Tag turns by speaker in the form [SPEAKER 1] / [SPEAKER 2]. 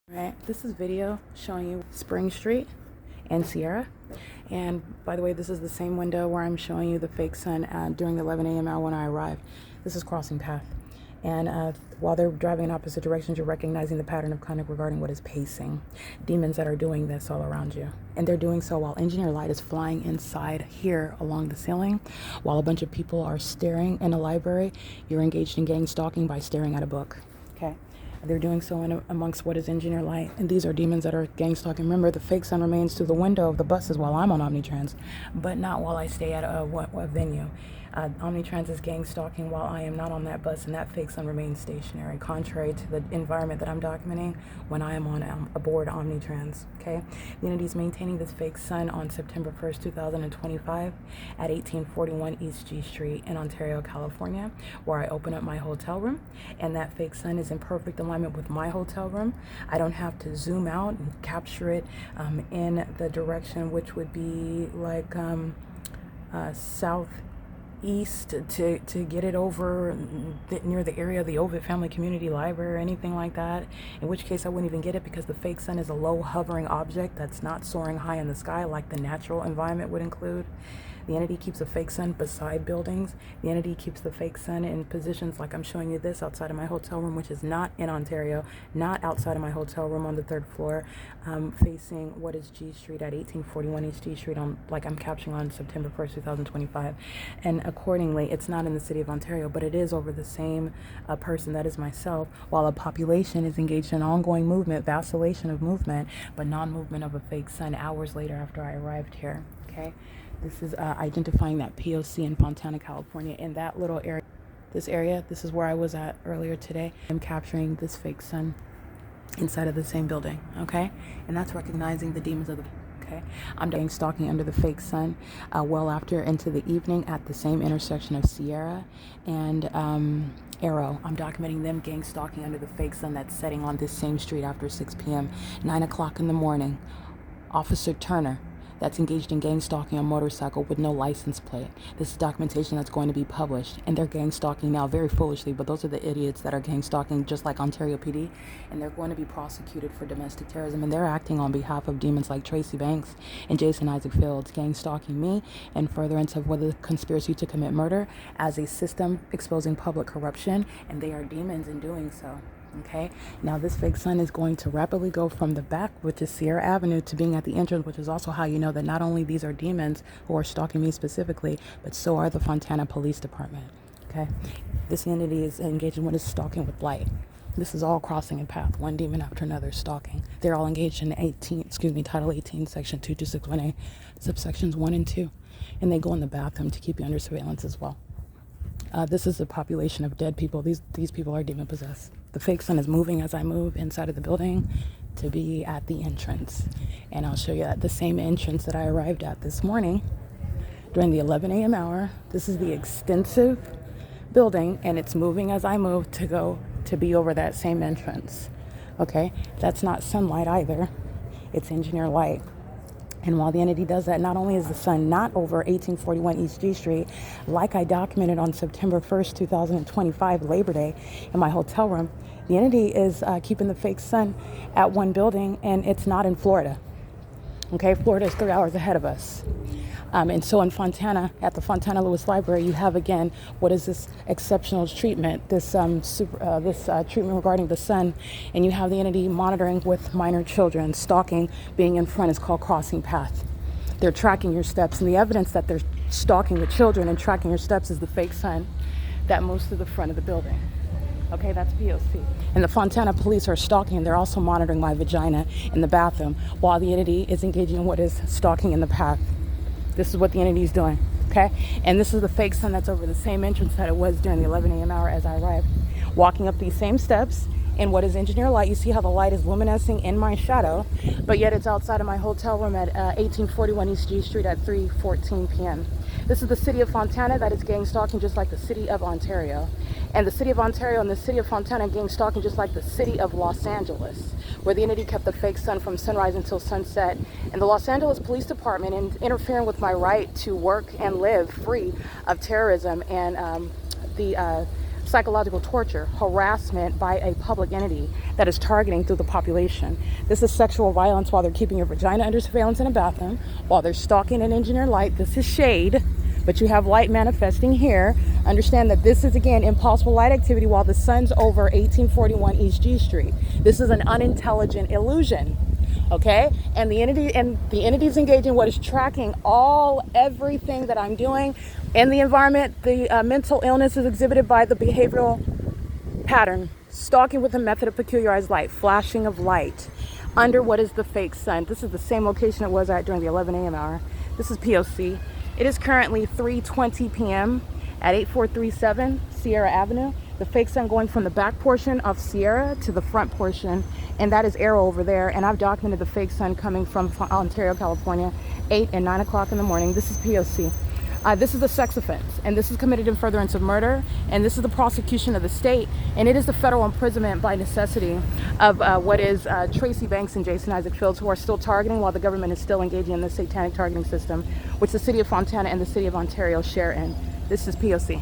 [SPEAKER 1] Right, this is video showing you Spring Street and Sierra. And by the way, this is the same window where I'm showing you the fake sun during the 11 a.m. hour when I arrived. This is crossing path. And while they're driving in opposite directions, you're recognizing the pattern of conduct regarding what is pacing. Demons that are doing this all around you. And they're doing so while engineer light is flying inside here along the ceiling. While a bunch of people are staring in a library, you're engaged in gang stalking by staring at a book. Okay. They're doing so amongst what is engineer light. And these are demons that are gang stalking. Remember, the fake sun remains through the window of the buses while I'm on Omnitrans, but not while I stay at a venue. Omnitrans is gang stalking while I am not on that bus, and that fake sun remains stationary, contrary to the environment that I'm documenting when I am on aboard Omnitrans. Okay, the entity is maintaining this fake sun on September 1st, 2025 at 1841 East G Street in Ontario, California, where I open up my hotel room, and that fake sun is in perfect alignment with my hotel room. I don't have to zoom out and capture it in the direction which would be like southeast to get it over near the area of the Ovid Family Community Library or anything like that, in which case I wouldn't even get it because the fake sun is a low hovering object that's not soaring high in the sky like the natural environment would include. The entity keeps a fake sun beside buildings. The entity keeps the fake sun in positions like I'm showing you this outside of my hotel room, which is not in Ontario, not outside of my hotel room on the 3rd floor, facing what is G Street at 1841 East G Street, like I'm capturing on September 1st, 2025. And accordingly, it's not in the city of Ontario, but it is over the same person that is myself, while a population is engaged in ongoing movement, vacillation of movement, but non-movement of a fake sun hours later after I arrived here. Okay. This is identifying that P.O.C. in Fontana, California. In that little area, this is where I was at earlier today. I'm capturing this fake sun inside of the same building, okay? And that's recognizing the demons of the, okay? I'm doing stalking under the fake sun well after into the evening at the same intersection of Sierra and Arrow. I'm documenting them gang stalking under the fake sun that's setting on this same street after 6 p.m., 9 o'clock in the morning. Officer Turner, that's engaged in gang stalking on motorcycle with no license plate. This is documentation that's going to be published. And they're gang stalking now very foolishly, but those are the idiots that are gang stalking just like Ontario PD. And they're going to be prosecuted for domestic terrorism. And they're acting on behalf of demons like Tracy Banks and Jason Isaac Fields, gang stalking me in furtherance of whether the conspiracy to commit murder as a system exposing public corruption. And they are demons in doing so. Okay, now this fake sun is going to rapidly go from the back, which is Sierra Avenue, to being at the entrance, which is also how you know that not only these are demons who are stalking me specifically, but so are the Fontana Police Department. Okay, this entity is engaged in what is stalking with light. This is all crossing a path, one demon after another stalking. They're all engaged in Title 18, Section 2261A, subsections 1 and 2, and they go in the bathroom to keep you under surveillance as well. This is a population of dead people. These people are demon possessed. The fake sun is moving as I move inside of the building to be at the entrance. And I'll show you at the same entrance that I arrived at this morning during the 11 a.m. hour. This is the extensive building, and it's moving as I move to go to be over that same entrance. Okay, that's not sunlight either. It's engineer light. And while the entity does that, not only is the sun not over 1841 East G Street, like I documented on September 1st, 2025, Labor Day, in my hotel room, the entity is keeping the fake sun at one building, and it's not in Florida. Okay, Florida is 3 hours ahead of us. And so in Fontana, at the Fontana Lewis Library, you have again what is this exceptional treatment, this treatment regarding the sun, and you have the entity monitoring with minor children. Stalking, being in front, is called crossing path. They're tracking your steps, and the evidence that they're stalking the children and tracking your steps is the fake sun that moves to the front of the building. Okay, that's P.O.C. And the Fontana police are stalking, and they're also monitoring my vagina in the bathroom while the entity is engaging in what is stalking in the path. This is what the entity is doing, okay? And this is the fake sun that's over the same entrance that it was during the 11 a.m. hour as I arrived. Walking up these same steps in what is engineer light, you see how the light is luminescing in my shadow, but yet it's outside of my hotel room at 1841 East G Street at 3:14 p.m. This is the city of Fontana that is gang stalking just like the city of Ontario. And the city of Ontario and the city of Fontana gang stalking just like the city of Los Angeles, where the entity kept the fake sun from sunrise until sunset. And the Los Angeles Police Department, in interfering with my right to work and live free of terrorism and the psychological torture, harassment by a public entity that is targeting through the population. This is sexual violence while they're keeping your vagina under surveillance in a bathroom, while they're stalking and engineer light. This is shade, but you have light manifesting here. Understand that this is, again, impossible light activity while the sun's over 1841 East G Street. This is an unintelligent illusion. Okay, and the entities engaging what is tracking everything that I'm doing in the environment. The mental illness is exhibited by the behavioral pattern, stalking with a method of peculiarized light, flashing of light under what is the fake sun. This is the same location it was at during the 11 a.m. hour. This is P.O.C. It is currently 3:20 p.m. at 8437 Sierra Avenue. The fake sun going from the back portion of Sierra to the front portion, and that is Arrow over there. And I've documented the fake sun coming from Ontario, California, 8 and 9 o'clock in the morning. This is P.O.C. This is a sex offense, and this is committed in furtherance of murder, and this is the prosecution of the state, and it is the federal imprisonment by necessity of what is Tracy Banks and Jason Isaac Fields, who are still targeting while the government is still engaging in the satanic targeting system, which the city of Fontana and the city of Ontario share in. This is P.O.C.